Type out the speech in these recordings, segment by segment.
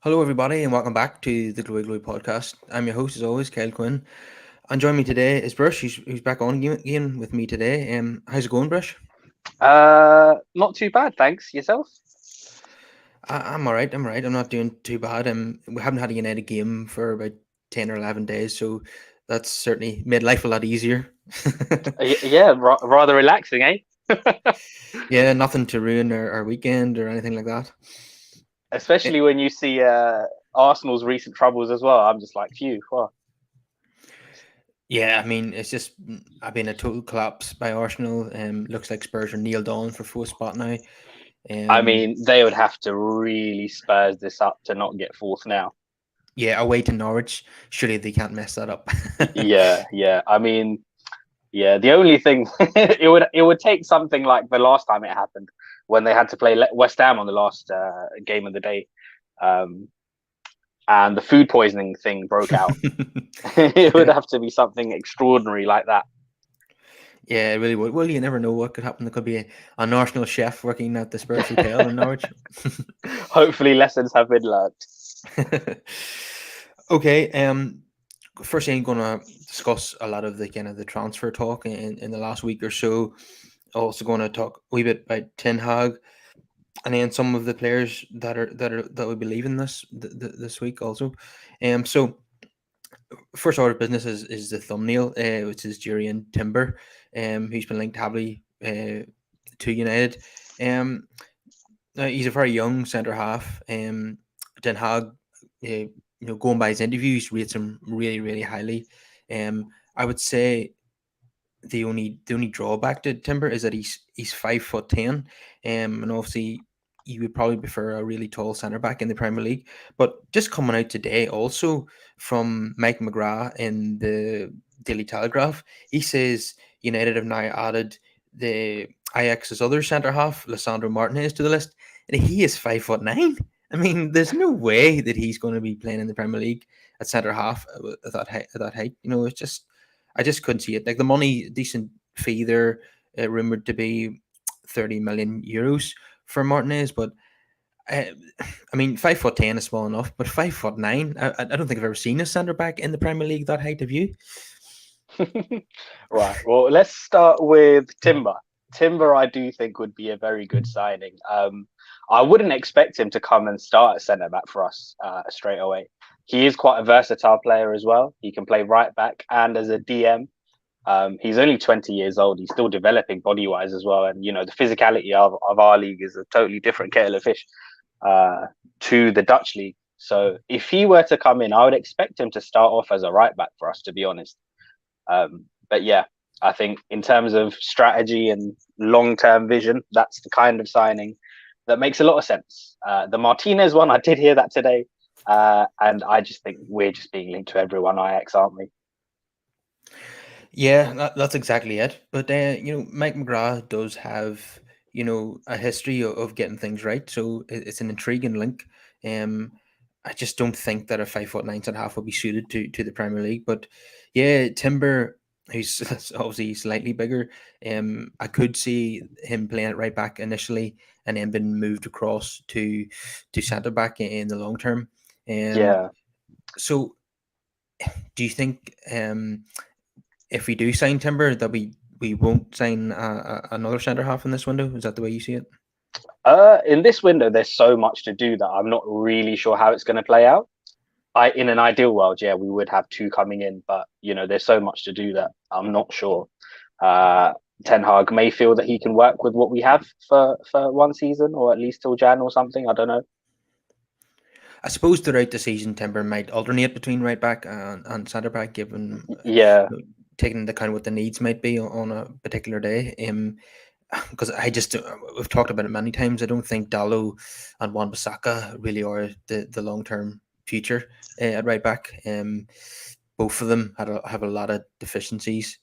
Hello, everybody, and welcome back to the Glowy Glowy podcast. I'm your host, as always, Kyle Quinn. And joining me today is Brush. He's back on again with me today. How's it going, Brush? Not too bad, thanks. Yourself? I'm all right. I'm all right. I'm not doing too bad. We haven't had a United game for about 10 or 11 days, so that's certainly made life a lot easier. Yeah, rather relaxing, eh? Yeah, nothing to ruin our weekend or anything like that. Eh, Especially when you see Arsenal's recent troubles as well. I'm just like, phew. Wow. yeah, I mean, it's just I've been a total collapse by Arsenal. Looks like Spurs are nailed on for fourth spot now. I Um, mean, they would have to really spurs this up to not get fourth now. Yeah, away to Norwich. Surely they can't mess that up. Yeah. I mean, yeah. The only thing it would take something like the last time it happened when they had to play West Ham on the last game of the day, um, and the food poisoning thing broke out. It would Yeah, have to be something extraordinary like that. yeah, it really would. Well, you never know what could happen. There could be an Arsenal chef working at the Spurs Hotel in Norwich. Hopefully, lessons have been learned. Okay, firstly, I'm going to discuss a lot of the kind of the transfer talk in the last week or so. Also, going to talk a wee bit about Ten Hag, and then some of the players that will be leaving this week also. So first order of business is the thumbnail, which is Jurriën Timber, who's been linked heavily to United. Now he's a very young centre half. Den Haag, going by his interviews, rates him really highly. I would say the only drawback to Timber is that he's 5'10", and obviously you would probably prefer a really tall centre back in the Premier League. But just coming out today, also from Mike McGrath in the Daily Telegraph, he says United have now added the Ajax's other centre half, Lissandro Martinez, to the list, and he is 5'9". I mean, there's no way that he's going to be playing in the Premier League at centre half at that height. At that height, it's just I just couldn't see it. Like the money, decent fee there, rumored to be 30 million euros for Martinez, but uh, I mean, 5'10" is small enough, but 5'9", I don't think I've ever seen a centre back in the Premier League that height. Have you? Right. Well, let's start with Timber. Timber, I do think would be a very good signing. I wouldn't expect him to come and start at centre back for us straight away. He is quite a versatile player as well. He can play right back and as a DM. He's only 20 years old. He's still developing body wise as well. And, the physicality of our league is a totally different kettle of fish uh, to the Dutch league. So if he were to come in, I would expect him to start off as a right back for us, to be honest. But yeah, I think in terms of strategy and long term vision, that's the kind of signing that makes a lot of sense. The Martinez one, I did hear that today. And I just think we're just being linked to everyone Ajax, aren't we? Yeah, that's exactly it. But Mike McGrath does have a history of getting things right, so it's an intriguing link. Um, I just don't think that a 5'9" and a half will be suited to the Premier League. But yeah, Timber, who's obviously slightly bigger, I could see him playing it right back initially, and then been moved across to centre back in the long term. Um, Yeah. so do you think if we do sign Timber, that we won't sign another centre half in this window? Is that the way you see it? In this window, there's so much to do that I'm not really sure how it's going to play out. In an ideal world, yeah, we would have two coming in, but there's so much to do that I'm not sure. Uh, Ten Hag may feel that he can work with what we have for one season, or at least till Jan or something. I don't know. I suppose throughout the season, Timber might alternate between right back and centre back, given Yeah, taking into account what the needs might be on a particular day. Because I just we've talked about it many times. I don't think Dallo and Wan Bissaka really are the long term future at right back. Both of them have a lot of deficiencies.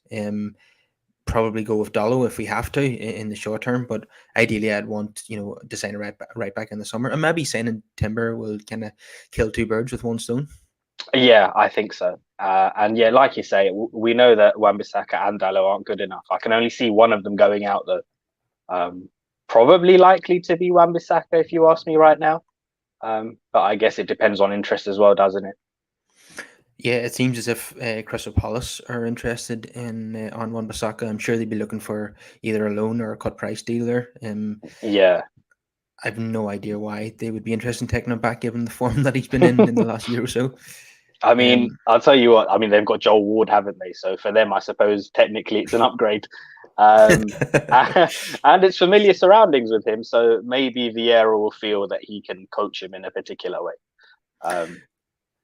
Probably go with Dallo if we have to in the short term, but ideally I'd want to sign a right back in the summer, and maybe signing Timber will kind of kill two birds with one stone. yeah, I think so. And yeah, like you say, we know that Wan-Bissaka and Dallo aren't good enough. I can only see one of them going out though. Probably likely to be Wan-Bissaka if you ask me right now. But I guess it depends on interest as well, doesn't it? Yeah, it seems as if Crystal Palace are interested in on Wan-Bissaka. I'm sure they'd be looking for either a loan or a cut price deal there. Yeah. I have no idea why they would be interested in taking him back, given the form that he's been in the last year or so. I mean, Um, I'll tell you what. I mean, they've got Joel Ward, haven't they? So for them, I suppose technically it's an upgrade. And it's familiar surroundings with him, so maybe Vieira will feel that he can coach him in a particular way. Um,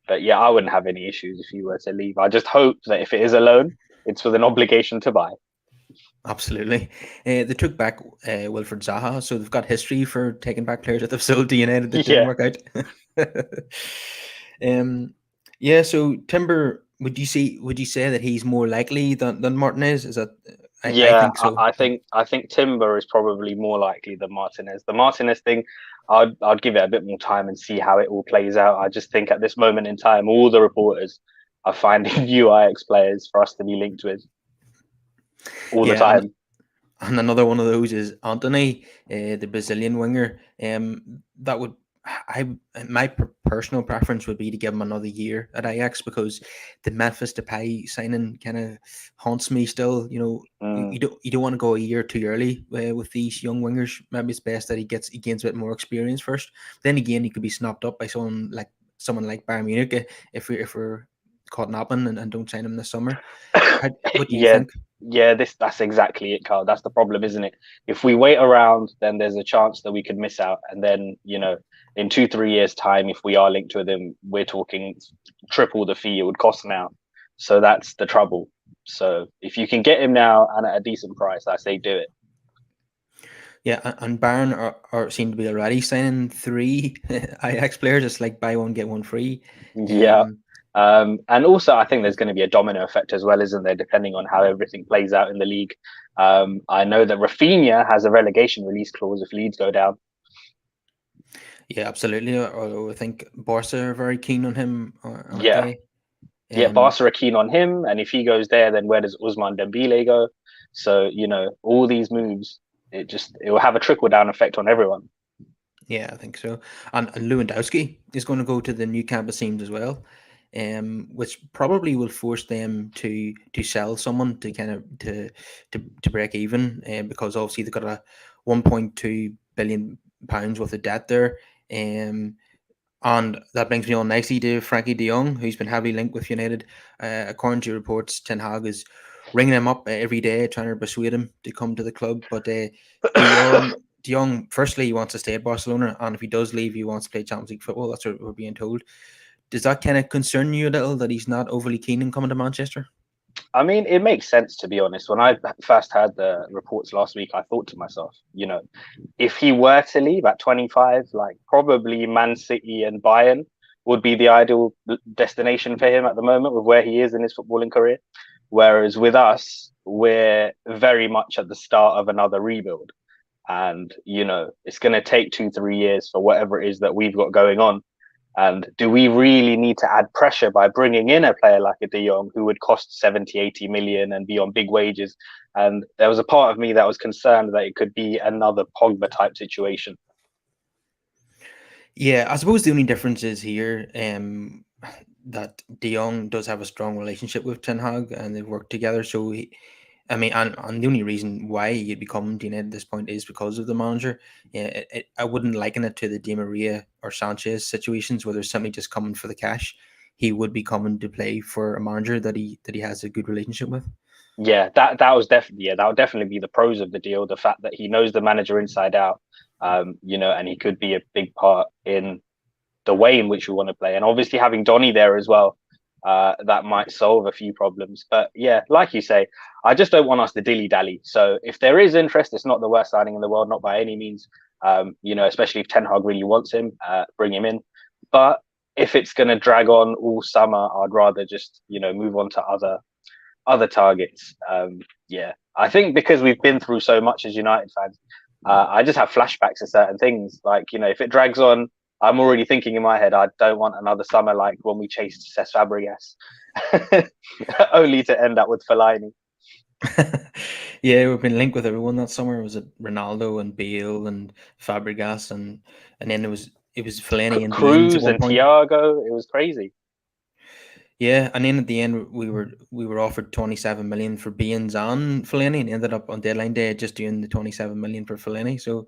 but yeah, I wouldn't have any issues if he were to leave. I just hope that if it is a loan, it's with an obligation to buy. Absolutely. They took back Wilfred Zaha, so they've got history for taking back players that they've sold to United that didn't Yeah, work out. um, yeah. So Timber, would you say that he's more likely than Martinez? Is that? I yeah. think so. I think Timber is probably more likely than Martinez. The Martinez thing, I'd give it a bit more time and see how it all plays out. I just think at this moment in time, all the reporters are finding new Ajax players for us to be linked with all the Yeah, time. and another one of those is Anthony, the Brazilian winger. That would my personal preference would be to give him another year at Ajax, because the Memphis Depay signing kind of haunts me still. You know, Mm. you don't want to go a year too early with these young wingers. Maybe it's best that he gains a bit more experience first. Then again, he could be snapped up by someone like Bayern Munich if we're caught napping and don't sign him this summer. What do you Yeah, think? yeah, that's exactly it, Carl. That's the problem, isn't it? If we wait around, then there's a chance that we could miss out. And then, in 2, 3 years' time, if we are linked with him, we're talking triple the fee it would cost now. So that's the trouble. So if you can get him now and at a decent price, I say do it. Yeah, and Bayern are seem to be already signing three Ajax players. It's like buy one get one free. Yeah. Um, And also, I think there's going to be a domino effect as well, isn't there? Depending on how everything plays out in the league. I know that Rafinha has a relegation release clause if Leeds go down. yeah, absolutely. Although I think Barca are very keen on him, aren't Yeah, they? yeah. Um, Barca are keen on him, and if he goes there, then where does Usman Dembele go? So all these moves, it will have a trickle down effect on everyone. yeah, I think so. And Lewandowski is going to go to the new camp, it seems, as well. Which probably will force them to sell someone to kind of to break even, because obviously they've got a 1.2 billion pounds worth of debt there. Um, And that brings me on nicely to Frankie de Jong, who's been heavily linked with United. According to reports, Ten Hag is ringing him up every day, trying to persuade him to come to the club. But de Jong, firstly, he wants to stay at Barcelona, and if he does leave, he wants to play Champions League football. That's what we're being told. Does that kind of concern you a little that he's not overly keen in coming to Manchester? I mean, it makes sense to be honest. When I first heard the reports last week, I thought to myself, if he were to leave at 25, like probably Man City and Bayern would be the ideal destination for him at the moment with where he is in his footballing career. Whereas with us, we're very much at the start of another rebuild. And, it's going to take 2, 3 years for whatever it is that we've got going on. And do we really need to add pressure by bringing in a player like a De Jong who would cost 70, 80 million and be on big wages? And there was a part of me that was concerned that it could be another Pogba type situation. Yeah, I suppose the only difference is here that De Jong does have a strong relationship with Ten Hag, and they've worked together. So I mean, and the only reason why you'd become United at this point is because of the manager. Yeah, I wouldn't liken it to the Di Maria or Sanchez situations where there's somebody just coming for the cash. He would be coming to play for a manager that he has a good relationship with. Yeah, that would definitely be the pros of the deal. The fact that he knows the manager inside out, and he could be a big part in the way in which we want to play. And obviously having Donny there as well, that might solve a few problems. But yeah, like you say, I just don't want us to dilly dally. So if there is interest, it's not the worst signing in the world, not by any means. Especially if Ten Hag really wants him, bring him in. But if it's going to drag on all summer, I'd rather just move on to other targets. Yeah, I think because we've been through so much as United fans, I just have flashbacks to certain things. Like if it drags on, I'm already thinking in my head, I don't want another summer like when we chased Cesc Fabregas, only to end up with Fellaini. Yeah, we've been linked with everyone that summer. Was it Ronaldo and Bale and Fabregas, and then there was it was Fellaini and Baines at Cruz one and point. Thiago. It was crazy. Yeah, and then at the end we were offered 27 million for Baines and Fellaini, and ended up on deadline day just doing the 27 million for Fellaini. So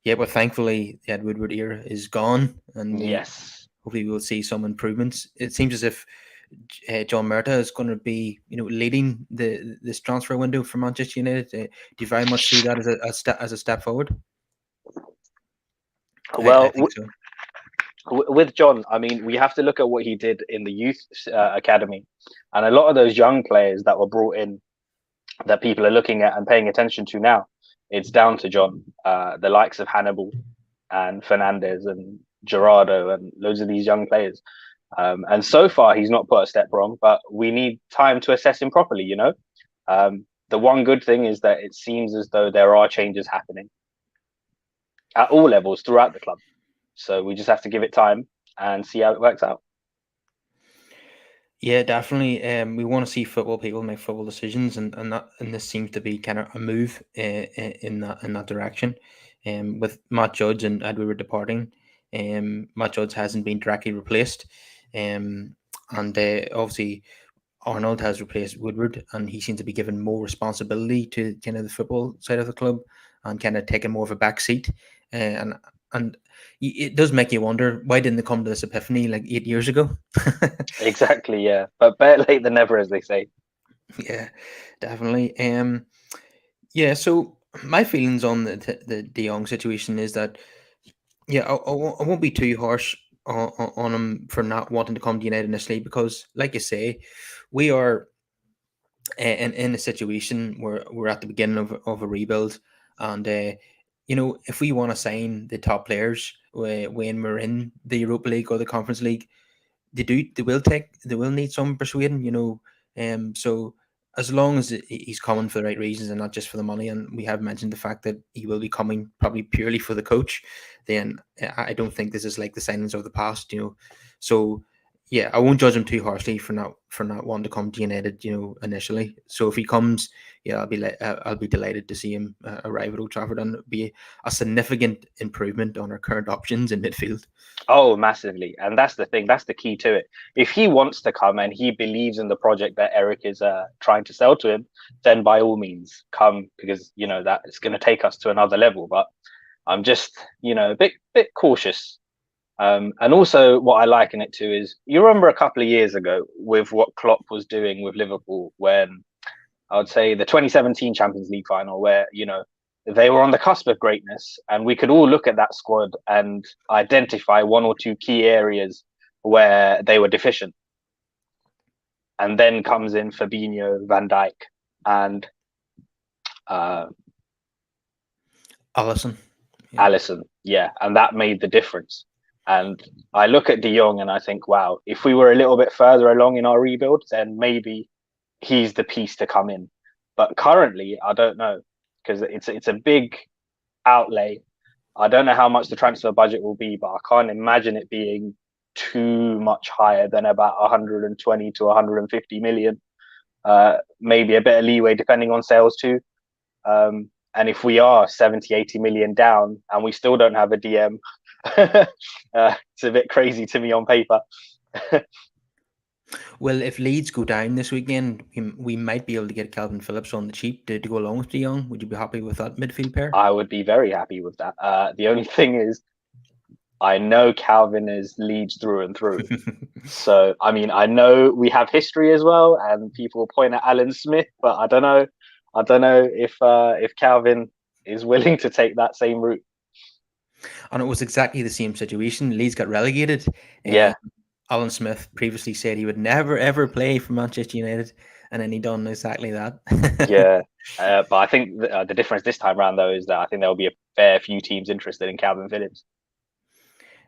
yeah, but thankfully the Ed Woodward era is gone, and Yes, hopefully we'll see some improvements. It seems as if John Murta is going to be, leading this transfer window for Manchester United. Do you very much see that as a step forward? I well, think so. with John, I mean, we have to look at what he did in the youth academy, and a lot of those young players that were brought in that people are looking at and paying attention to now, it's down to John. The likes of Hannibal and Fernandez and Gerardo and loads of these young players. And so far, he's not put a step wrong, but we need time to assess him properly. The one good thing is that it seems as though there are changes happening at all levels throughout the club. So we just have to give it time and see how it works out. Yeah, definitely. We want to see football people make football decisions, and this seems to be kind of a move in that direction. With Matt Judge and Edward departing, Matt Judge hasn't been directly replaced, and obviously Arnold has replaced Woodward, and he seems to be given more responsibility to kind of the football side of the club, and kind of taking more of a back seat. And it does make you wonder, why didn't they come to this epiphany like 8 years ago? Exactly, yeah. But better late than never, as they say. Yeah, definitely. Yeah. So my feelings on the De Jong situation is that, yeah, I won't be too harsh on him for not wanting to come to United initially, because, like you say, we are in a situation where we're at the beginning of a rebuild, and if we want to sign the top players when we're in the Europa League or the Conference League, they will need some persuading, so as long as he's coming for the right reasons and not just for the money, and we have mentioned the fact that he will be coming probably purely for the coach, then I don't think this is like the signings of the past, so yeah, I won't judge him too harshly for not wanting to come to United, initially. So if he comes, yeah, I'll be delighted to see him arrive at Old Trafford, and be a significant improvement on our current options in midfield. Oh, massively. And that's the thing. That's the key to it. If he wants to come and he believes in the project that Eric is trying to sell to him, then by all means come, because that it's going to take us to another level. But I'm just a bit cautious. And also, what I liken it to is, you remember a couple of years ago with what Klopp was doing with Liverpool, when I would say the 2017 Champions League final, where they were on the cusp of greatness, and we could all look at that squad and identify one or two key areas where they were deficient. And then comes in Fabinho, Van Dijk, and uh, Allison. Yeah. Allison. Yeah, and that made the difference. And I look at De Jong and I think, wow, if we were a little bit further along in our rebuild, then maybe he's the piece to come in. But currently, I don't know, because it's a big outlay. I don't know how much the transfer budget will be, but I can't imagine it being too much higher than about 120 to 150 million. Maybe a bit of leeway depending on sales too. And if we are 70, 80 million down and we still don't have a DM, it's a bit crazy to me on paper. Well, if Leeds go down this weekend, we might be able to get Calvin Phillips on the cheap to go along with De Jong. Would you be happy with that midfield pair? I would be very happy with that. The only thing is, I know Calvin is Leeds through and through. So, I mean, I know we have history as well, and people point at Alan Smith, but I don't know. I don't know if Calvin is willing to take that same route. And it was exactly the same situation. Leeds got relegated. Yeah, Alan Smith previously said he would never ever play for Manchester United, and then he done exactly that. yeah. But I think the difference this time around, though, is that I think there will be a fair few teams interested in Calvin Phillips.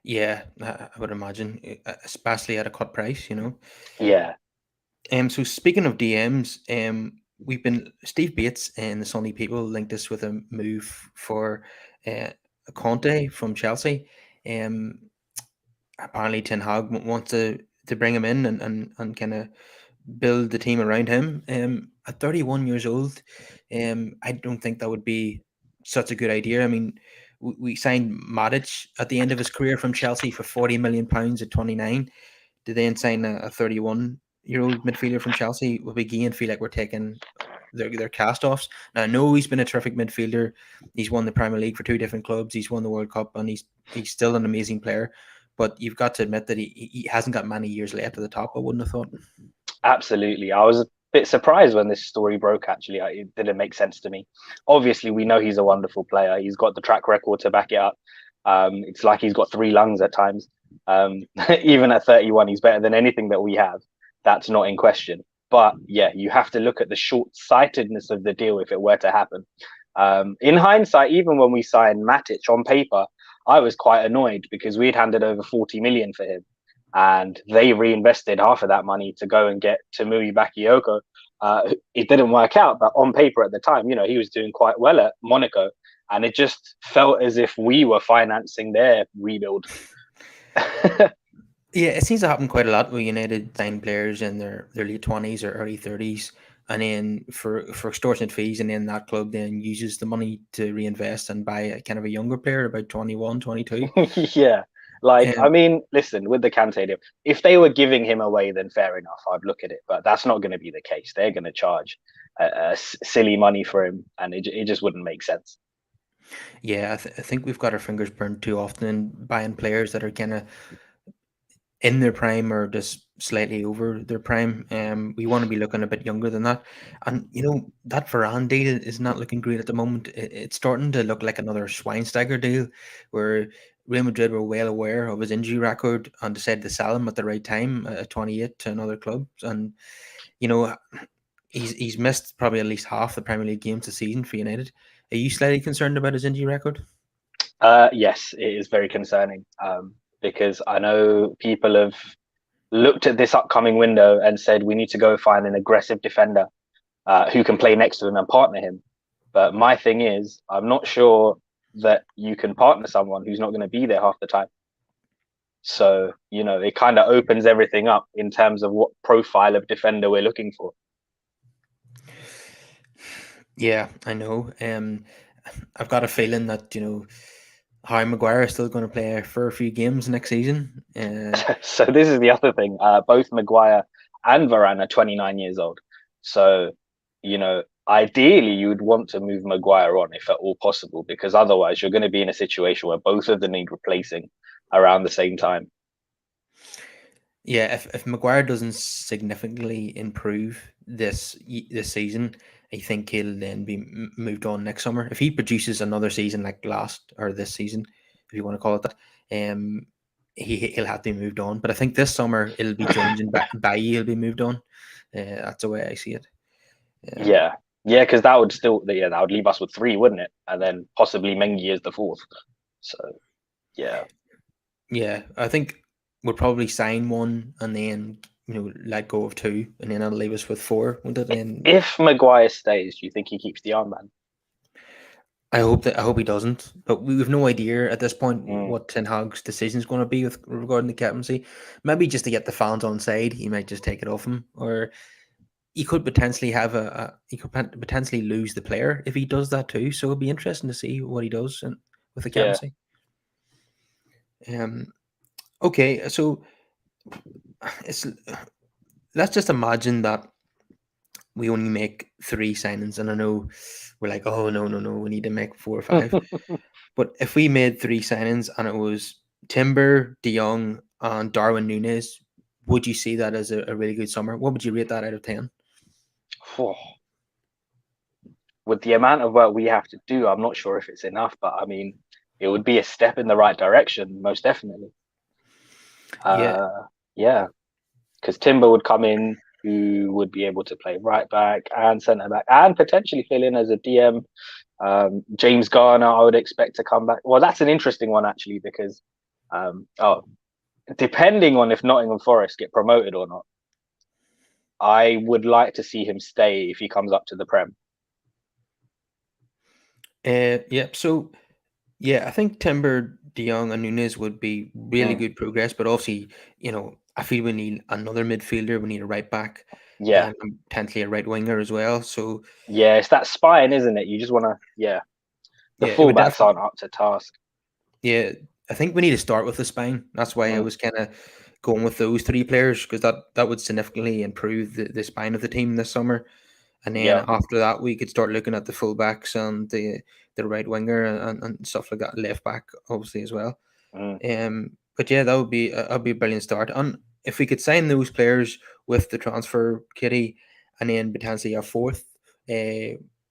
Yeah, I would imagine, especially at a cut price. Yeah. So speaking of DMs, we've been Steve Bates and the Sunday People linked us with a move for uh, Kante from Chelsea. Um, Apparently Ten Hag wants to bring him in and kind of build the team around him. At 31 years old, I don't think that would be such a good idea. I mean, we signed Matic at the end of his career from Chelsea for £40 million at 29. To then sign a 31-year-old midfielder from Chelsea, will again feel like we're taking their cast offs. Now, I know he's been a terrific midfielder. He's won the Premier League for two different clubs. He's won the World Cup, and he's still an amazing player. But you've got to admit that he hasn't got many years left at the top, I wouldn't have thought. Absolutely. I was a bit surprised when this story broke, actually. It didn't make sense to me. Obviously, we know he's a wonderful player. He's got the track record to back it up. It's like he's got three lungs at times. Even at 31, he's better than anything that we have. That's not in question. But yeah, you have to look at the short-sightedness of the deal if it were to happen. In hindsight, even when we signed Matic on paper, I was quite annoyed because we had handed over 40 million for him, and they reinvested half of that money to go and get Tamui Bakayoko. It didn't work out, but on paper at the time, he was doing quite well at Monaco, and it just felt as if we were financing their rebuild. Yeah, it seems to happen quite a lot where United sign players in their late 20s or early 30s, and then for extortionate fees, and then that club then uses the money to reinvest and buy a kind of a younger player, about 21, 22. Yeah. I mean, listen, with the Kante deal, if they were giving him away, then fair enough, I'd look at it. But that's not going to be the case. They're going to charge silly money for him, and it just wouldn't make sense. Yeah, I think we've got our fingers burned too often in buying players that are kind of in their prime or just slightly over their prime. We want to be looking a bit younger than that. And, that Varane deal is not looking great at the moment. It's starting to look like another Schweinsteiger deal where Real Madrid were well aware of his injury record and decided to sell him at the right time at 28 to another club. And, he's missed probably at least half the Premier League games this season for United. Are you slightly concerned about his injury record? Yes, it is very concerning. Because I know people have looked at this upcoming window and said we need to go find an aggressive defender who can play next to him and partner him. But my thing is, I'm not sure that you can partner someone who's not going to be there half the time. So, it kind of opens everything up in terms of what profile of defender we're looking for. Yeah, I know. I've got a feeling that, Harry Maguire is still going to play for a few games next season. So this is the other thing. Both Maguire and Varane are 29 years old. So, ideally you would want to move Maguire on if at all possible, because otherwise you're going to be in a situation where both of them need replacing around the same time. Yeah, if Maguire doesn't significantly improve this season, I think he'll then be moved on next summer. If he produces another season like this season, if you want to call it that, he'll have to be moved on. But I think this summer it'll be Jones and Bailly will be moved on. That's the way I see it. Yeah, because that would leave us with three, wouldn't it? And then possibly Mengi as the fourth. So, yeah. Yeah, I think we'll probably sign one and then let go of two, and then that'll leave us with four. If Maguire stays, do you think he keeps the armband? I hope he doesn't. But we have no idea at this point what Ten Hag's decision is going to be with regarding the captaincy. Maybe just to get the fans on side, he might just take it off him, or he could potentially potentially lose the player if he does that too. So it'll be interesting to see what he does with the captaincy. Okay, so let's just imagine that we only make 3 signings, and I know we're like, oh no, we need to make 4 or 5. But if we made 3 signings and it was Timber, De Jong, and Darwin Núñez, would you see that as a really good summer? What would you rate that out of 10? With the amount of work we have to do, I'm not sure if it's enough, but I mean, it would be a step in the right direction, most definitely. Yeah, because Timber would come in, who would be able to play right back and centre back and potentially fill in as a DM. James Garner, I would expect to come back. Well, that's an interesting one actually, because depending on if Nottingham Forest get promoted or not, I would like to see him stay if he comes up to the Prem. So I think Timber, De Jong, and Núñez would be really good progress, but obviously, I feel we need another midfielder. We need a right back, and potentially a right winger as well. So it's that spine, isn't it? You just want to, The Yeah, it would fullbacks definitely. aren't up to task. Yeah, I think we need to start with the spine. That's why I Mm, was kind of going with those three players because that would significantly improve the spine of the team this summer. And then yeah. after that, we could start looking at the fullbacks and the right winger and stuff like that, left back obviously as well. Mm. But yeah, that'd be a brilliant start. And if we could sign those players with the transfer kitty, and then potentially a fourth,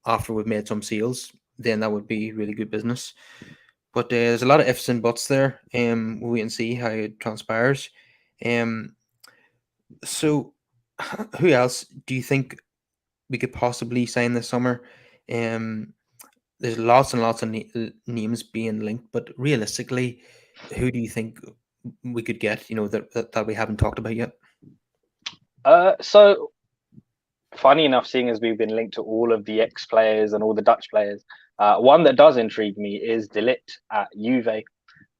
after we've made some sales, then that would be really good business. But there's a lot of ifs and buts there. We'll wait and see how it transpires. Um, so who else do you think we could possibly sign this summer? Um, there's lots and lots of names being linked, but realistically, who do you think we could get? That we haven't talked about yet. So funny enough, seeing as we've been linked to all of the ex players and all the Dutch players, one that does intrigue me is De Ligt at Juve.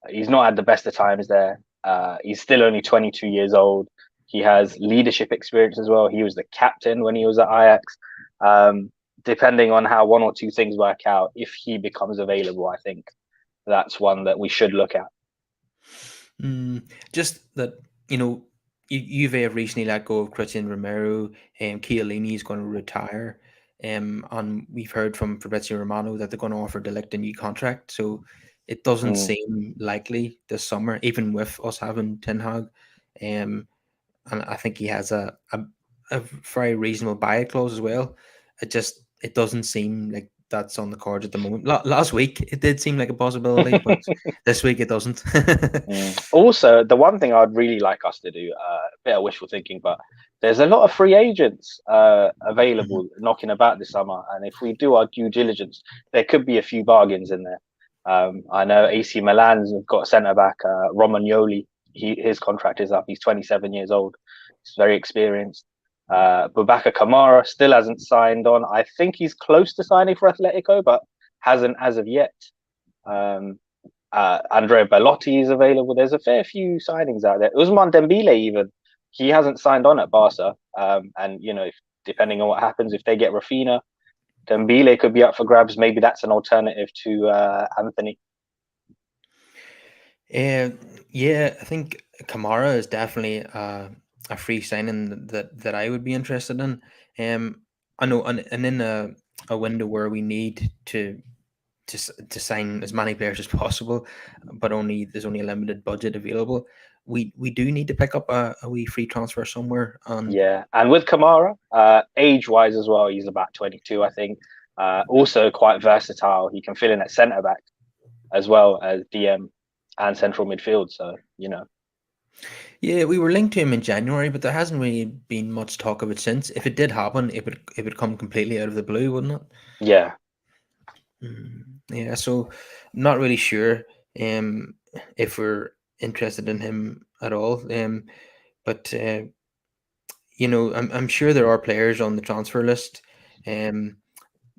He's not had the best of times there. He's still only 22 years old. He has leadership experience as well. He was the captain when he was at Ajax. Depending on how one or two things work out, if he becomes available, I think that's one that we should look at. Just that, Juve have recently let go of Christian Romero, and Chiellini is going to retire, and we've heard from Fabrizio Romano that they're going to offer De Ligt a new contract. So it doesn't Mm. seem likely this summer, even with us having Ten Hag, and I think he has a very reasonable buy clause as well. It doesn't seem like that's on the cards at the moment. Last week it did seem like a possibility, but this week it doesn't. Mm. Also, the one thing I'd really like us to do, a bit of wishful thinking, but there's a lot of free agents available knocking about this summer, and if we do our due diligence, there could be a few bargains in there. I know AC Milan's have got centre back Romagnoli. His contract is up. He's 27 years old. He's very experienced. Boubacar Kamara still hasn't signed on. I think he's close to signing for Atletico, but hasn't as of yet. Um, Andrea Bellotti is available. There's a fair few signings out there. Usman Dembele, even he hasn't signed on at Barca. And depending on what happens, if they get Rafinha, Dembele could be up for grabs. Maybe that's an alternative to Anthony. Yeah, I think Kamara is definitely a free signing that I would be interested in. I know, and in a window where we need to sign as many players as possible, but there's only a limited budget available. We do need to pick up a wee free transfer somewhere. And Yeah, and with Kamara, age-wise as well, he's about 22, I think. Also quite versatile. He can fill in at centre back as well as DM and central midfield. So yeah, we were linked to him in January, but there hasn't really been much talk of it since. If it did happen, it would come completely out of the blue, wouldn't it? yeah. Yeah, so not really sure if we're interested in him at all. But I'm sure there are players on the transfer list um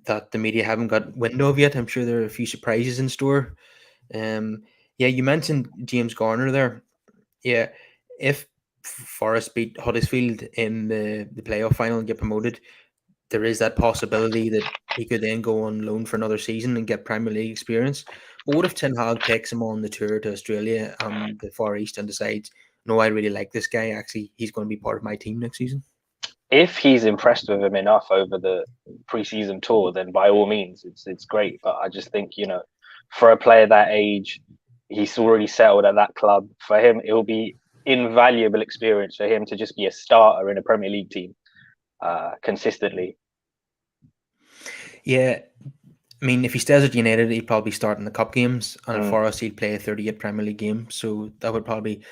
that the media haven't got window of yet. I'm sure there are a few surprises in store. Yeah, you mentioned James Garner there. Yeah, if Forest beat Huddersfield in the playoff final and get promoted, there is that possibility that he could then go on loan for another season and get Premier League experience. But what if Ten Hag takes him on the tour to Australia and the Far East and decides, no, I really like this guy. Actually, he's going to be part of my team next season. If he's impressed with him enough over the preseason tour, then by all means, it's great. But I just think for a player that age, he's already settled at that club. For him, it will be invaluable experience for him to just be a starter in a Premier League team consistently. Yeah, I mean, if he stays at United, he'd probably start in the cup games, and at Mm. Forest, he'd play 38 Premier League games. So that would probably,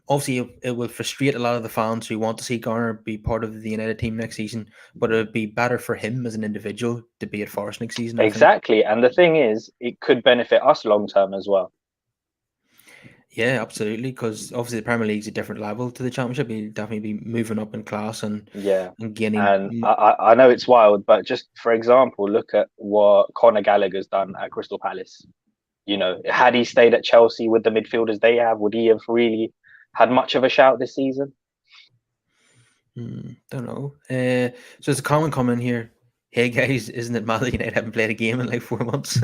obviously, it will frustrate a lot of the fans who want to see Garner be part of the United team next season. But it would be better for him as an individual to be at Forest next season, I think. Exactly. And the thing is, it could benefit us long term as well. Yeah, absolutely. Because obviously the Premier League's a different level to the Championship. He'll definitely be moving up in class and Yeah. gaining. And I know it's wild, but just for example, look at what Conor Gallagher's done at Crystal Palace. Had he stayed at Chelsea with the midfielders they have, would he have really had much of a shout this season? Don't know. So there's a comment coming here. hey guys, isn't it mad that United haven't played a game in like 4 months?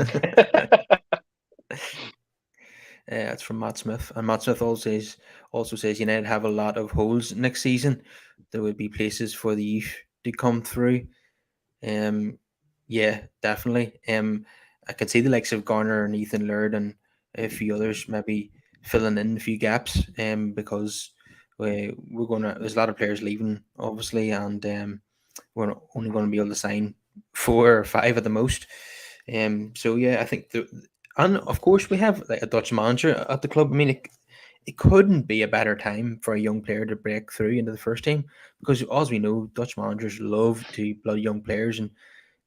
It's from Matt Smith, and Matt Smith also says United have a lot of holes next season. There would be places for the youth to come through. Um, yeah, definitely. I could see the likes of Garner and Ethan Laird and a few others maybe filling in a few gaps. Because we're gonna there's a lot of players leaving, obviously, and we're only going to be able to sign 4 or 5 at the most. So yeah, I think and of course we have like a Dutch manager at the club. I mean, it couldn't be a better time for a young player to break through into the first team because, as we know, Dutch managers love to blood young players and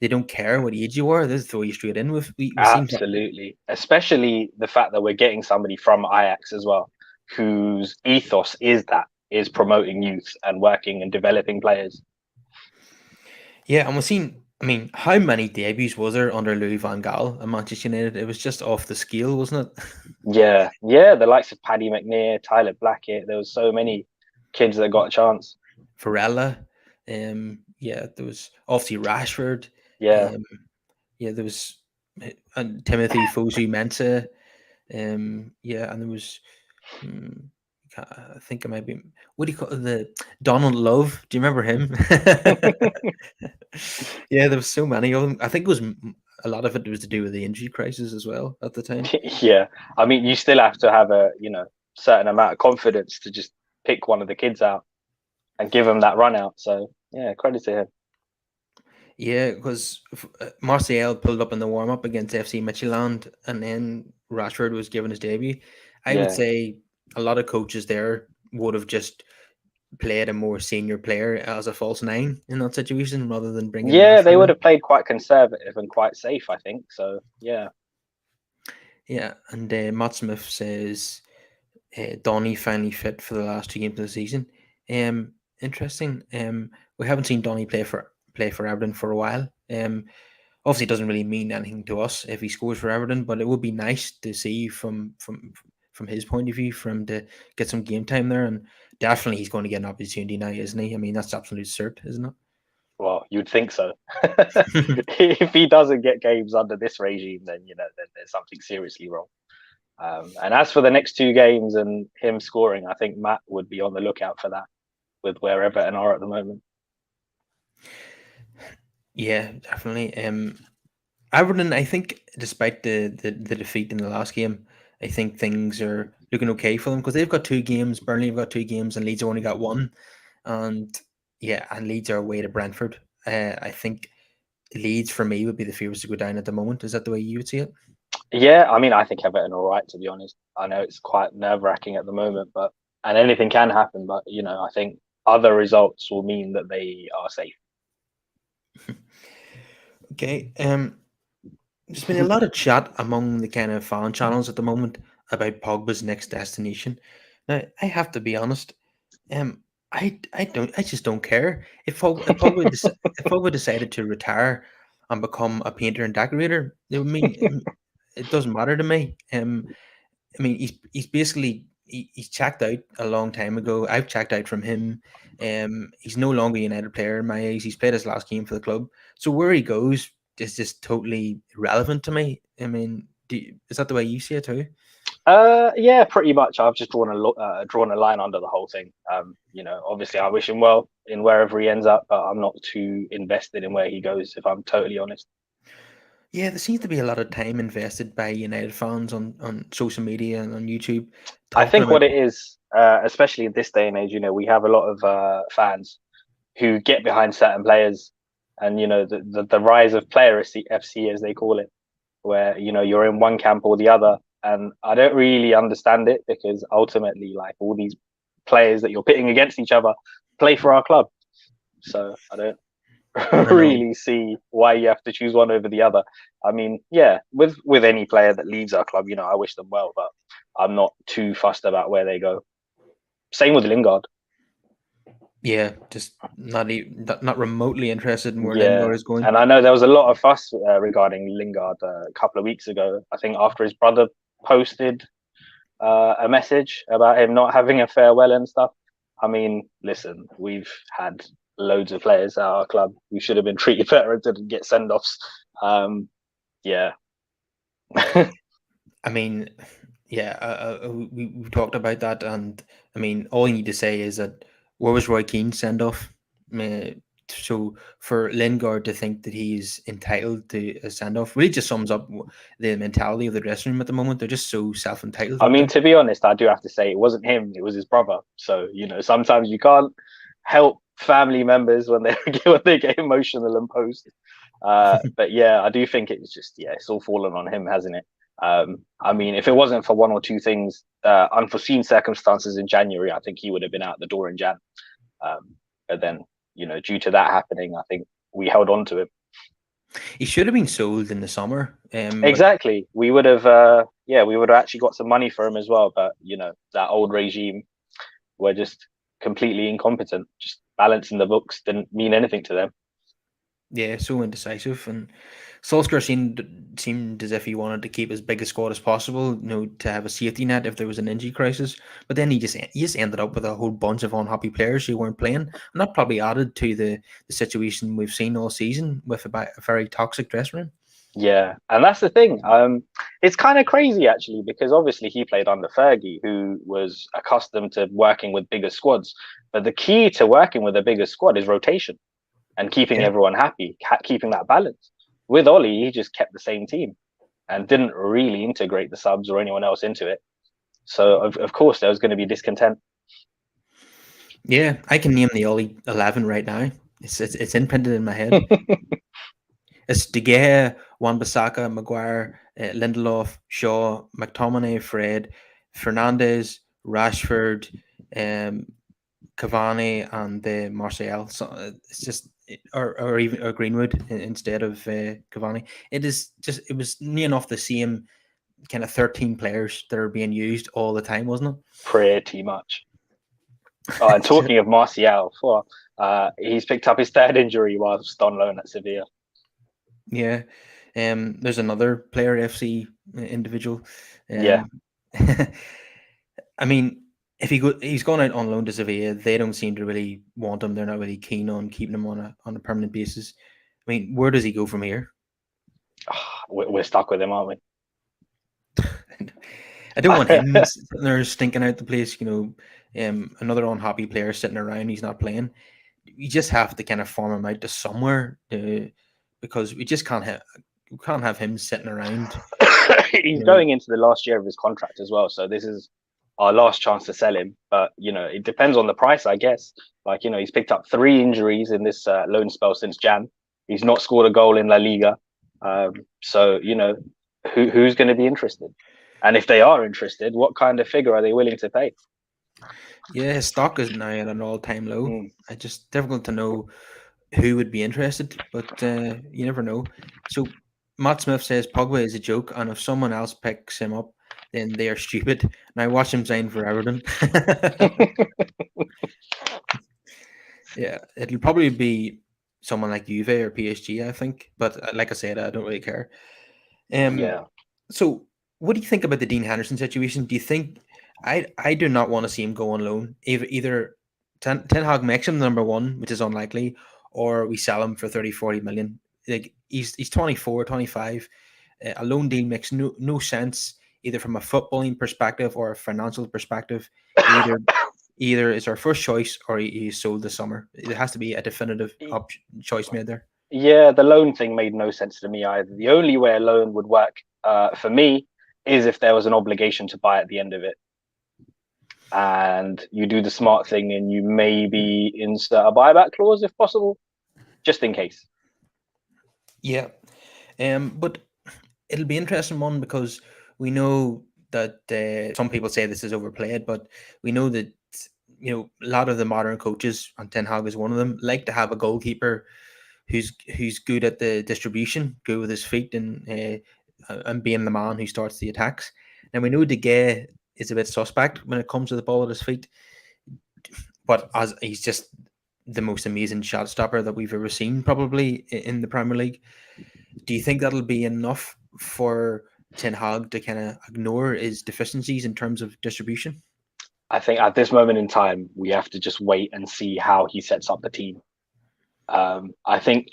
they don't care what age you are. They just throw you straight in with. We've seen that. Absolutely. Especially the fact that we're getting somebody from Ajax as well, whose ethos is promoting youth and working and developing players. Yeah, and we've seen. I mean, how many debuts was there under Louis Van Gaal at Manchester United? It was just off the scale, wasn't it? Yeah, yeah, the likes of Paddy McNair, Tyler Blackett. There was so many kids that got a chance. Varela. Yeah, there was obviously Rashford. Yeah. Um, yeah, there was and Timothy Fosu Mensah. Yeah, and there was. Um, I think it might be. What do you call it? The Donald Love? Do you remember him? Yeah, there was so many of them. I think it was a lot of it was to do with the injury crisis as well at the time. Yeah. I mean, you still have to have a, certain amount of confidence to just pick one of the kids out and give them that run out. So, yeah, credit to him. Yeah, because Martial pulled up in the warm up against FC Midtjylland, and then Rashford was given his debut. I would Yeah. say a lot of coaches there would have just played a more senior player as a false nine in that situation rather than bringing Yeah, they Rashford would in. have played quite conservative and quite safe, I think. So, yeah. Yeah, and Matt Smith says Donny finally fit for the last 2 games of the season. Interesting. We haven't seen Donny play for Everton for a while. Obviously, it doesn't really mean anything to us if he scores for Everton, but it would be nice to see from his point of view for him to get some game time there, and definitely he's going to get an opportunity now, isn't he? I mean, that's absolute cert, isn't Well, you'd think so. it? If he doesn't get games under this regime, then, then there's something seriously wrong. And as for the next 2 games and him scoring, I think Matt would be on the lookout for that with where Everton are at the moment. Yeah, definitely. Everton, I think, despite the defeat in the last game, I think things are looking okay for them because they've got 2 games. Burnley have got 2 games, and Leeds have only got one. And yeah, and Leeds are away to Brentford. I think Leeds for me would be the favourites to go down at the moment. Is that the way you would see it? Yeah, I mean, I think Everton are all right, to be honest. I know it's quite nerve wracking at the moment, and anything can happen. But I think other results will mean that they are safe. Okay. There's been a lot of chat among the kind of fan channels at the moment about Pogba's next destination. Now, I have to be honest. Um, I just don't care if Pogba decided to retire and become a painter and decorator. It doesn't matter to me. I mean, he's basically he's checked out a long time ago. I've checked out from him. He's no longer a United player in my eyes. He's played his last game for the club. So where he goes is just totally irrelevant to me. I mean, is that the way you see it too? Yeah, pretty much. I've just drawn a line under the whole thing. Obviously, I wish him well in wherever he ends up, but I'm not too invested in where he goes, if I'm totally honest. Yeah, there seems to be a lot of time invested by United fans on social media and on YouTube I talking think about. what it is, especially in this day and age, we have a lot of fans who get behind certain players, and the rise of player FC as they call it, where you're in one camp or the other, and I don't really understand it because ultimately, like all these players that you're pitting against each other play for our club, so I don't I know. really see why you have to choose one over the other. I mean, yeah, with any player that leaves our club, I wish them well, but I'm not too fussed about where they go. Same with Lingard. Yeah, just not remotely interested in where Yeah, Lingard is going. and I know there was a lot of fuss regarding Lingard a couple of weeks ago. I think after his brother posted a message about him not having a farewell and stuff. I mean, listen, we've had loads of players at our club who should have been treated better and didn't get send-offs. Yeah. I mean, yeah, we talked about that, and I mean, all you need to say is that where was Roy Keane's send off? So for Lingard to think that he's entitled to a send off really just sums up the mentality of the dressing room at the moment. They're just so self entitled, I aren't mean, they? to be honest, I do have to say it wasn't him; it was his brother. So sometimes you can't help family members when they when they get emotional and post. But yeah, I do think it's just it's all fallen on him, hasn't it? I mean, if it wasn't for one or two things, unforeseen circumstances in January, I think he would have been out the door in Jan. But then, due to that happening, I think we held on to him. He should have been sold in the summer, but Exactly. We would have, we would have actually got some money for him as well. But that old regime were just completely incompetent. Just balancing the books didn't mean anything to them. yeah, so indecisive. And Solskjaer seemed as if he wanted to keep as big a squad as possible, to have a safety net if there was an injury crisis. But then he just ended up with a whole bunch of unhappy players who weren't playing, and that probably added to the situation we've seen all season with a very toxic dressing room. Yeah, and that's the thing. It's kind of crazy actually because obviously he played under Fergie, who was accustomed to working with bigger squads. But the key to working with a bigger squad is rotation and keeping Yeah, everyone happy, keeping that balance. With Ollie, he just kept the same team and didn't really integrate the subs or anyone else into it. So of course there was going to be discontent. yeah, I can name the Ollie 11 right now. It's imprinted in my head. It's De Gea, Wan-Bissaka, Maguire, Lindelof, Shaw, McTominay, Fred, Fernandez, Rashford, um, Cavani, and Martial. So it's just or even or Greenwood instead of Cavani. It was near enough the same kind of 13 players that are being used all the time, wasn't Pretty much. Oh, and it? talking of Martial, he's picked up his third injury whilst on loan at Sevilla. Yeah. There's another player FC individual. Yeah, Um, I mean, if he's gone out on loan to Sevilla, they don't seem to really want him. They're not really keen on keeping him on a permanent basis. I mean, where does he go from here? we're stuck with him, aren't we? I don't want him sitting there stinking out the place. Another unhappy player sitting around. He's not playing. You just have to kind of farm him out to somewhere, because we just can't have him sitting around. He's You know, going into the last year of his contract as well, so this is our last chance to sell him. But it depends on the price, I guess. Like he's picked up 3 injuries in this loan spell since Jan. He's not scored a goal in La Liga. So who's going to be interested? And if they are interested, what kind of figure are they willing to pay? yeah, his stock is now at an all-time low. Mm. It's just difficult to know who would be interested, but you never know. So Matt Smith says Pogba is a joke, and if someone else picks him up, then they are stupid. Now watch him sign for Everton. Yeah, it'll probably be someone like Juve or PSG, I think. But like I said, I don't really care. Um, Yeah. so what do you think about the Dean Henderson situation? Do you think I do not want to see him go on loan? Either Ten Hag makes him number one, which is unlikely, or we sell him for 30, 40 million. Like he's 24, 25. A loan deal makes no sense either from a footballing perspective or a financial perspective. Either either is our first choice or he's sold this summer. There has to be a definitive choice made there. Yeah, the loan thing made no sense to me either. The only way a loan would work for me is if there was an obligation to buy at the end of it. And you do the smart thing and you maybe insert a buyback clause if possible, just in case. Yeah. But it'll be interesting one because we know that some people say this is overplayed, but we know that a lot of the modern coaches, and Ten Hag is one of them, like to have a goalkeeper who's good at the distribution, good with his feet, and being the man who starts the attacks. And we know De Gea is a bit suspect when it comes to the ball at his feet, but as he's just the most amazing shot stopper that we've ever seen, probably in the Premier League. Do you think that'll be enough for Ten Hag to kind of ignore his deficiencies in terms of distribution? I think at this moment in time, we have to just wait and see how he sets up the team. I think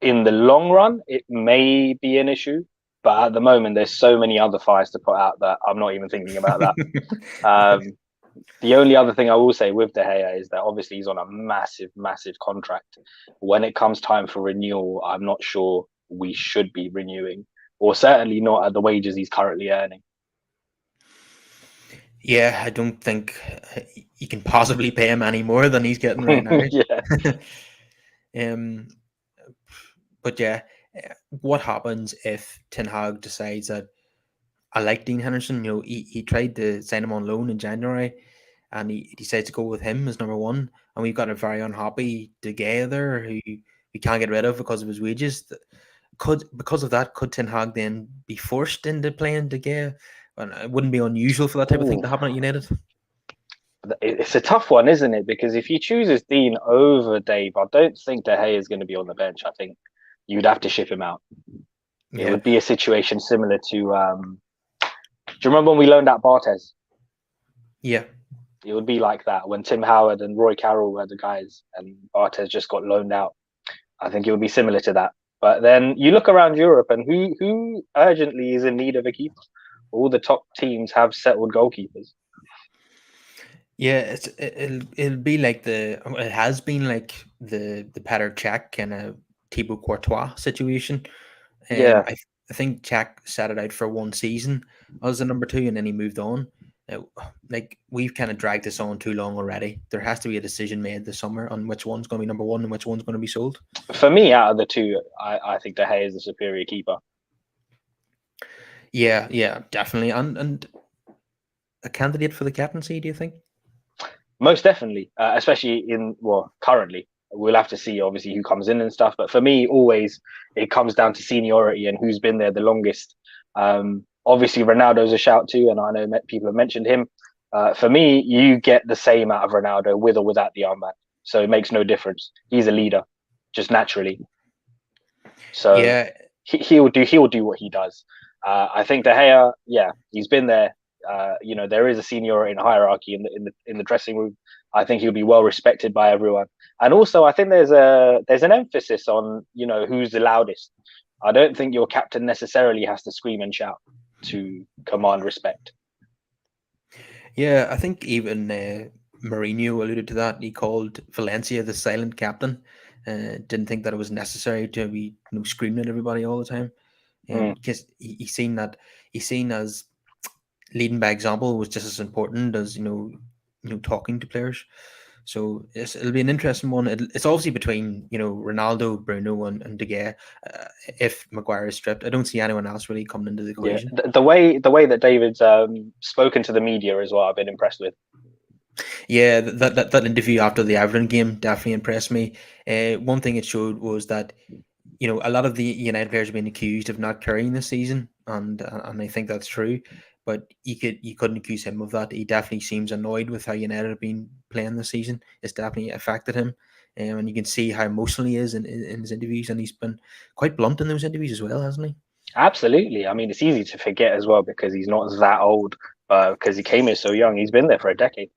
in the long run, it may be an issue, but at the moment, there's so many other fires to put out that I'm not even thinking about that. The only other thing I will say with De Gea is that obviously he's on a massive, massive contract. When it comes time for renewal, I'm not sure we should be renewing, or certainly not at the wages he's currently earning. Yeah, I don't think you can possibly pay him any more than he's getting right now. Yeah. um, but yeah, what happens if Ten Hag decides that I like Dean Henderson? You know, he tried to sign him on loan in January, and he decides to go with him as number one. And we've got a very unhappy De Gea there who we can't get rid of because of his wages. Because of that, could Ten Hag then be forced into playing De Gea? And it wouldn't be unusual for that type of thing Ooh. to happen at United. It's a tough one, isn't it? Because if he chooses Dean over Dave, I don't think De Gea is going to be on the bench. I think you'd have to ship him out. It Yeah, would be a situation similar to. Do you remember when we loaned out Bartes? yeah, It would be like that when Tim Howard and Roy Carroll were the guys, and Bartes just got loaned out. I think it would be similar to that. But then you look around Europe, and who urgently is in need of a keeper? All the top teams have settled goalkeepers. yeah. It'll be like it has been like the Petr Cech kind of Thibaut Courtois situation. Yeah, I think Jack sat it out for one season as the number two, and then he moved on. Like we've kind of dragged this on too long already. There has to be a decision made this summer on which one's going to be number one and which one's going to be sold. for me, out of the two, I think De Gea is the superior keeper. Yeah, definitely. And a candidate for the captaincy, do you think? Most definitely, especially currently. We'll have to see obviously who comes in and stuff. But for me, always it comes down to seniority and who's been there the longest. Obviously, Ronaldo's a shout too, and I know people have mentioned him. For me, you get the same out of Ronaldo with or without the armband, so it makes no difference. He's a leader, just naturally. So Yeah, he'll do what he does. I think De Gea, yeah, he's been there. There is a seniority and hierarchy in the dressing room. I think he'll be well respected by everyone. And also, I think there's an emphasis on who's the loudest. I don't think your captain necessarily has to scream and shout to command respect. yeah. I think even Mourinho alluded to that. He called Valencia the silent captain. Didn't think that it was necessary to be screaming at everybody all the time. Because he's seen as leading by example was just as important as talking to players. So it'll be an interesting one. It's obviously between Ronaldo, Bruno, and De Gea. If Maguire is stripped, I don't see anyone else really coming into the equation. Yeah, the way that David's spoken to the media as well, I've been impressed with. Yeah, that interview after the Everton game definitely impressed me. One thing it showed was that a lot of the United players have been accused of not carrying this season, and I think that's true. But you couldn't accuse him of that. He definitely seems annoyed with how United have been playing this season. It's definitely affected him, and you can see how emotional he is in his interviews, and he's been quite blunt in those interviews as well, hasn't he? Absolutely. I mean, it's easy to forget as well because he's not that old. Because he came here so young, he's been there for a decade.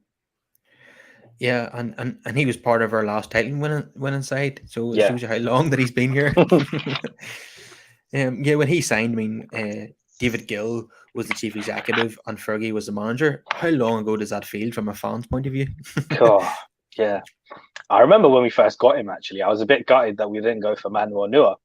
Yeah, and he was part of our last title winning side, so it Yeah. shows you how long that he's been here. Yeah, when he signed, I mean, David Gill was the chief executive and Fergie was the manager. How long ago does that feel from a fan's point of view? Oh, yeah. I remember when we first got him, actually. I was a bit gutted that we didn't go for Manuel Neuer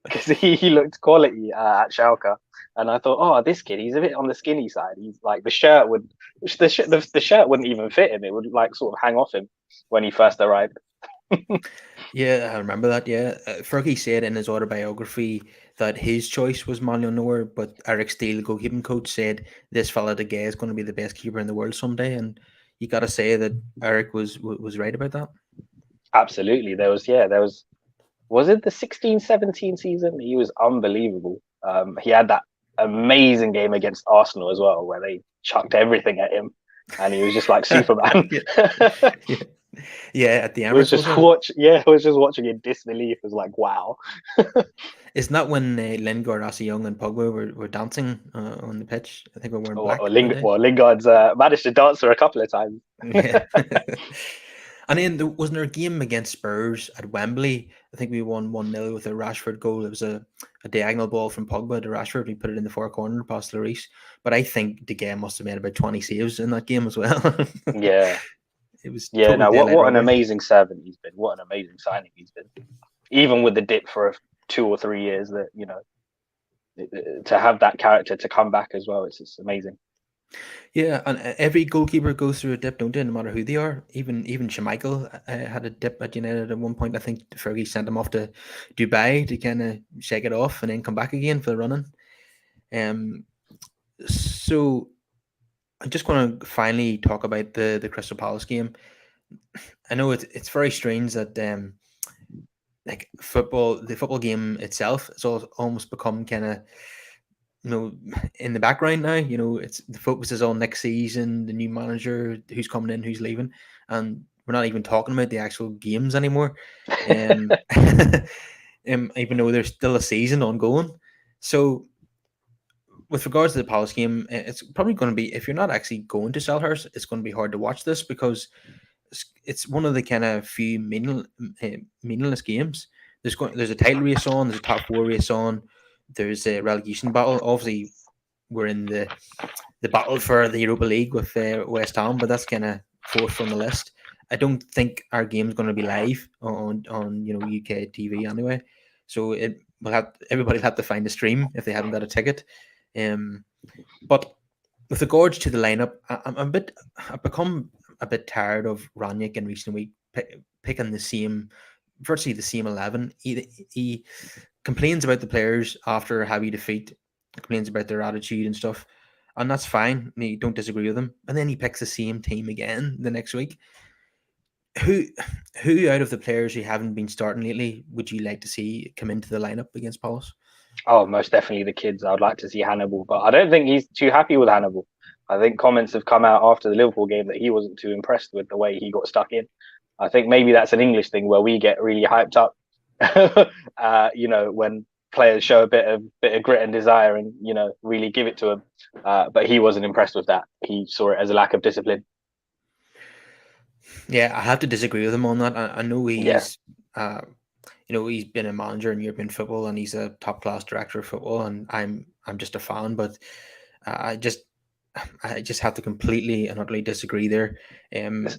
because he looked quality at Schalke. And I thought, oh, this kid, he's a bit on the skinny side. He's like the shirt wouldn't even fit him. It would like sort of hang off him when he first arrived. Yeah, I remember that. Yeah, Fergie said in his autobiography that his choice was Manuel Neuer, but Eric Steele, the goalkeeping coach, said this fella De Gea is going to be the best keeper in the world someday. And you got to say that Eric was right about that. Absolutely. Was it the 16-17 season? He was unbelievable. He had that amazing game against Arsenal as well, where they chucked everything at him, and he was just like Superman. Yeah, at the Emirates. I was just watching in disbelief. It was like, wow. Isn't that when Lingard, Ashley Young, and Pogba were dancing on the pitch? I think we were wearing black. Lingard's managed to dance for a couple of times. Yeah. And then wasn't there a game against Spurs at Wembley? I think we won 1-0 with a Rashford goal. It was a diagonal ball from Pogba to Rashford. We put it in the far corner past Lloris. But I think De Gea must have made about 20 saves in that game as well. Yeah, It was yeah. total No, daylight what an robbery. amazing servant he's been. What an amazing signing he's been. Even with the dip for 2 or 3 years, that to have that character to come back as well, it's just amazing. Yeah, and every goalkeeper goes through a dip, don't they? No matter who they are. Even Schmeichel had a dip at United at one point. I think Fergie sent him off to Dubai to kind of shake it off and then come back again for the running. Um, so I just want to finally talk about the Crystal Palace game. I know it's very strange that like the football game itself, it's all almost become kind of in the background now. It's the focus is on next season, the new manager, who's coming in, who's leaving, and we're not even talking about the actual games anymore. Um, even though there's still a season ongoing. So with regards to the Palace game, it's probably going to be, if you're not actually going to Selhurst, it's going to be hard to watch this because it's one of the kind of few meaningless games. There's a title race on, there's a top four race on, there's a relegation battle. Obviously, we're in the battle for the Europa League with West Ham, but that's kind of fourth on the list. I don't think our game's going to be live on UK TV anyway, so it will have everybody will have to find a stream if they haven't got a ticket. But with regards to the lineup, I've become a bit tired of Ranić in recent week picking virtually the same 11. He complains about the players after a heavy defeat, complains about their attitude and stuff, and that's fine. You don't disagree with him, and then he picks the same team again the next week. Who, who out of the players who haven't been starting lately would you like to see come into the lineup against Palace? Oh, most definitely the kids. I'd like to see Hannibal, but I don't think he's too happy with Hannibal. I think comments have come out after the Liverpool game that he wasn't too impressed with the way he got stuck in. I think maybe that's an English thing where we get really hyped up, when players show a bit of grit and desire and really give it to him. But he wasn't impressed with that. He saw it as a lack of discipline. Yeah, I have to disagree with him on that. I know Yeah, he's been a manager in European football and he's a top class director of football, and I'm just a fan, but I just I just have to completely and utterly disagree there.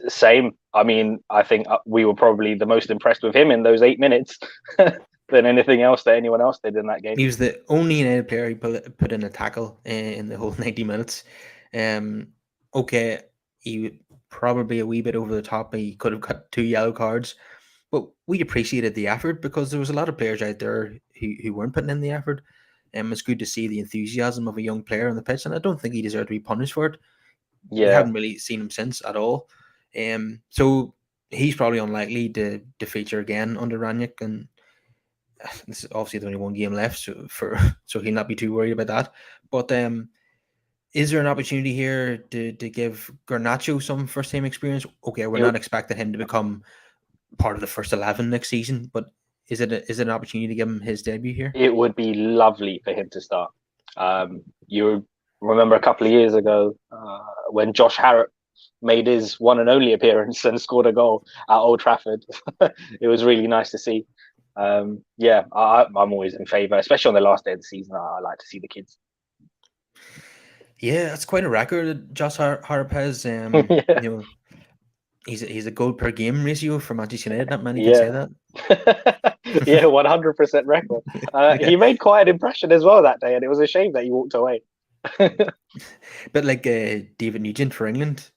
same. I mean, I think we were probably the most impressed with him in those 8 minutes than anything else that anyone else did in that game. He was the only United player who put in a tackle in the whole 90 minutes. Um, okay, he probably a wee bit over the top. He could have got 2 yellow cards, but we appreciated the effort because there was a lot of players out there who weren't putting in the effort. It's good to see the enthusiasm of a young player on the pitch, and I don't think he deserved to be punished for it. We Yeah, haven't really seen him since at all. So he's probably unlikely to feature again under Ranić, and this is obviously there's only one game left, so he'll not be too worried about that. But is there an opportunity here to give Garnacho some first time experience? Okay, we're it not expecting him to become part of the first 11 next season, but is it an opportunity to give him his debut here? it would be lovely for him to start. You remember a couple of years ago when Josh Harrop made his one and only appearance and scored a goal at Old Trafford. It was really nice to see. Yeah, I'm always in favour, especially on the last day of the season. I like to see the kids. Yeah, that's quite a record that Josh Harp has. Yeah, He's a goal per game ratio for Manchester United. Not many can say yeah, that. yeah, 100% record. Yeah, He made quite an impression as well that day, and it was a shame that he walked away. but like David Nugent for England,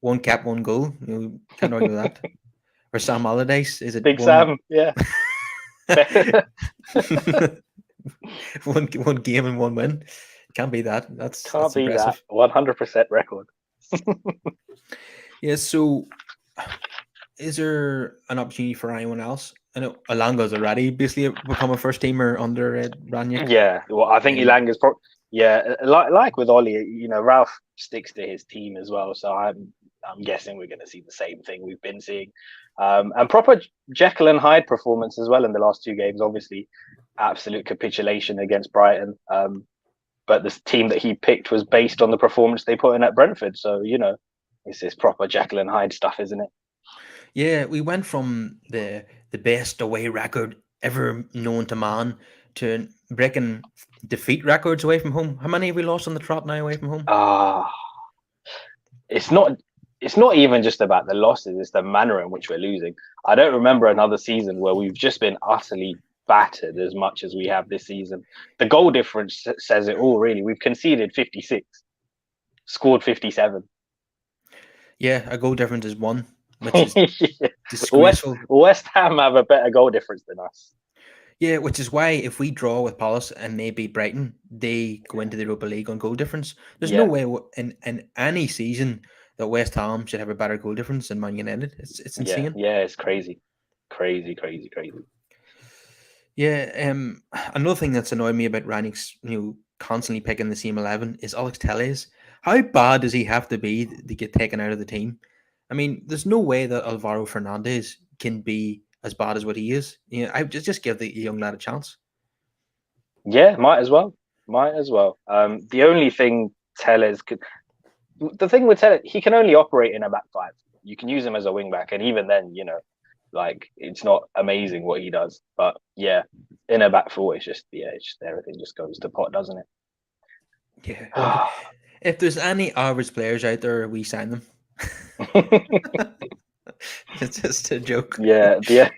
one cap, one goal. Can't argue with that. Or Sam Allardyce, is it Big one? Sam, yeah. one game and one win? Can't be that. Can't That's be that. impressive. 100% record. Yeah. So, is there an opportunity for anyone else? I know Alanga's already basically become a first teamer under Ranić. Yeah, well, I think Um, Elanga's probably like with Ollie, Ralph sticks to his team as well. So I'm guessing we're going to see the same thing we've been seeing, and proper Jekyll and Hyde performance as well in the last 2 games. Obviously, absolute capitulation against Brighton. But the team that he picked was based on the performance they put in at Brentford. So it's this proper Jekyll and Hyde stuff, isn't it? Yeah, we went from the best away record ever known to man to breaking defeat records away from home. How many have we lost on the trot now away from home? Ah, it's not. It's not even just about the losses; it's the manner in which we're losing. I don't remember another season where we've just been utterly battered as much as we have this season. The goal difference says it all. Really, we've conceded 56, scored 57. Yeah, a goal difference is one, which is West disgraceful. West Ham have a better goal difference than us. Yeah, which is why if we draw with Palace and they beat Brighton, they go into the Europa League on goal difference. There's no Yeah, way in any season that West Ham should have a better goal difference than Man United. It's yeah, insane. yeah. It's crazy, crazy, crazy, crazy. Yeah, another thing that's annoyed me about Ranick's, constantly picking the same 11 is Alex Telles. How bad does he have to be to get taken out of the team? I mean, there's no way that Alvaro Fernandez can be as bad as what he is. I just give the young lad a chance. Yeah, might as well. Might as well. The only thing Tellez could, the thing with Tellez, he can only operate in a back five. You can use him as a wing back, and even then, like it's not amazing what he does. But yeah, in a back four, it's just everything just goes to pot, doesn't it? Yeah, if there's any average players out there, we sign them. It's just a joke. Yeah,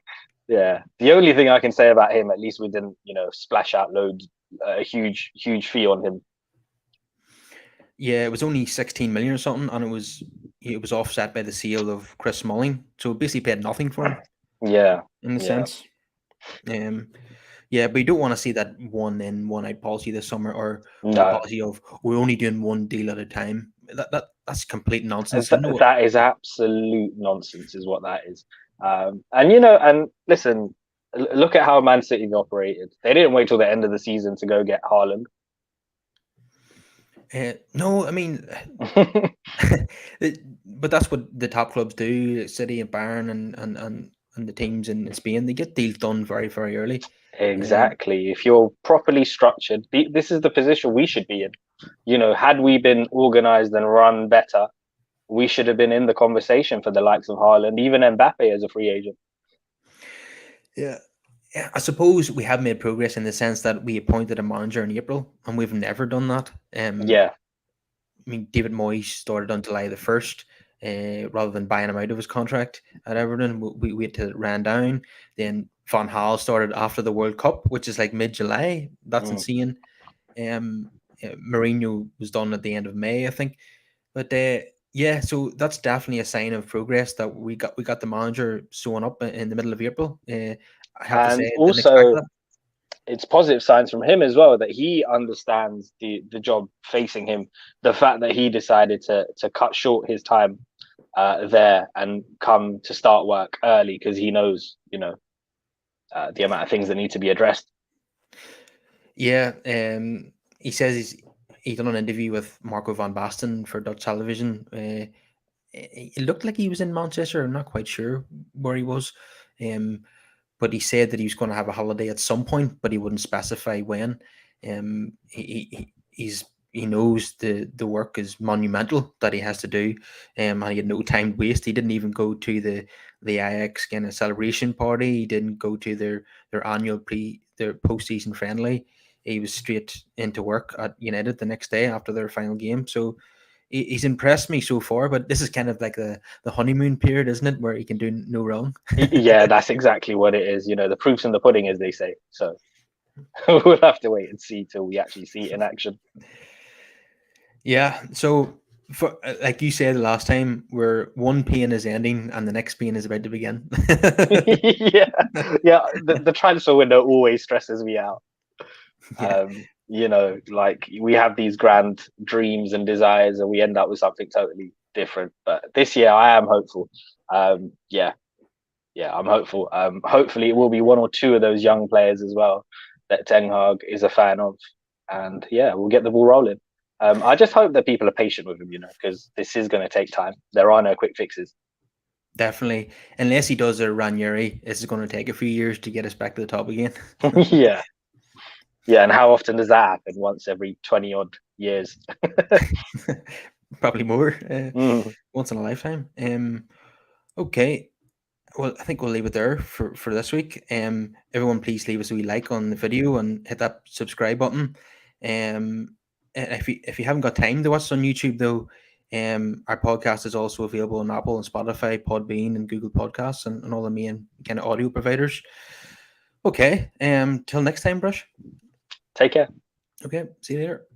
yeah. The only thing I can say about him, at least we didn't, splash out loads, a huge fee on him. Yeah, it was only 16 million or something, and it was offset by the sale of Chris Smalling, so basically paid nothing for him Yeah, in a yeah. sense. Um, yeah, but you don't want to see that one in one out policy this summer, or the No, policy of we're only doing one deal at a time. That's complete nonsense. There's no. that is absolute nonsense, is what that is. And and listen, look at how Man City operated. They didn't wait till the end of the season to go get Haaland. No, I mean, but that's what the top clubs do. City and Bayern and the teams in Spain, they get deals done very very early. Um, Exactly. If you're properly structured, this is the position we should be in. Had we been organized and run better, we should have been in the conversation for the likes of Haaland, even Mbappe as a free agent. yeah, yeah, I suppose we have made progress in the sense that we appointed a manager in April, and we've never done that. Yeah, I mean, David Moyes started on July the 1st, rather than buying him out of his contract at Everton. We waited till it ran down. Then Van Gaal started after the World Cup, which is like mid July. That's mm. insane. Um, Mourinho was done at the end of May, I think. But yeah, so that's definitely a sign of progress that we got the manager showing up in the middle of April. I have to say, And I didn't expect also that. it's positive signs from him as well that he understands the job facing him. The fact that he decided to cut short his time there and come to start work early because he knows, the amount of things that need to be addressed. Yeah, he says he done an interview with Marco van Basten for Dutch television. It looked like he was in Manchester. I'm not quite sure where he was, um, but he said that he was going to have a holiday at some point, but he wouldn't specify when. He knows the work is monumental that he has to do, and he had no time to waste. He didn't even go to the Ajax kind of celebration party. He didn't go to their postseason friendly. He was straight into work at United the next day after their final game. So he's impressed me so far, but this is kind of like the honeymoon period, isn't it, where he can do no wrong. Yeah, that's exactly what it is. The proof's in the pudding, as they say. So we'll have to wait and see till we actually see it in action. Yeah. So, for like you said the last time, where one pain is ending and the next pain is about to begin. Yeah, yeah. The transfer window always stresses me out. Yeah, Like we have these grand dreams and desires, and we end up with something totally different. But this year, I am hopeful. Yeah, yeah, I'm hopeful. Hopefully, it will be one or two of those young players as well that Ten Hag is a fan of, and yeah, we'll get the ball rolling. I just hope that people are patient with him, because this is going to take time. There are no quick fixes. definitely. Unless he does a Ranieri, this is going to take a few years to get us back to the top again. Yeah, yeah. And how often does that happen? Once every 20 odd years. Probably more. Mm. Once in a lifetime. Okay. Well, I think we'll leave it there for this week. Everyone, please leave us a wee like on the video and hit that subscribe button. And if you haven't got time to watch us on YouTube though, our podcast is also available on Apple and Spotify, Podbean, and Google Podcasts, and all the main kind of audio providers. Okay. Till next time, Brush. Take care. Okay. See you later.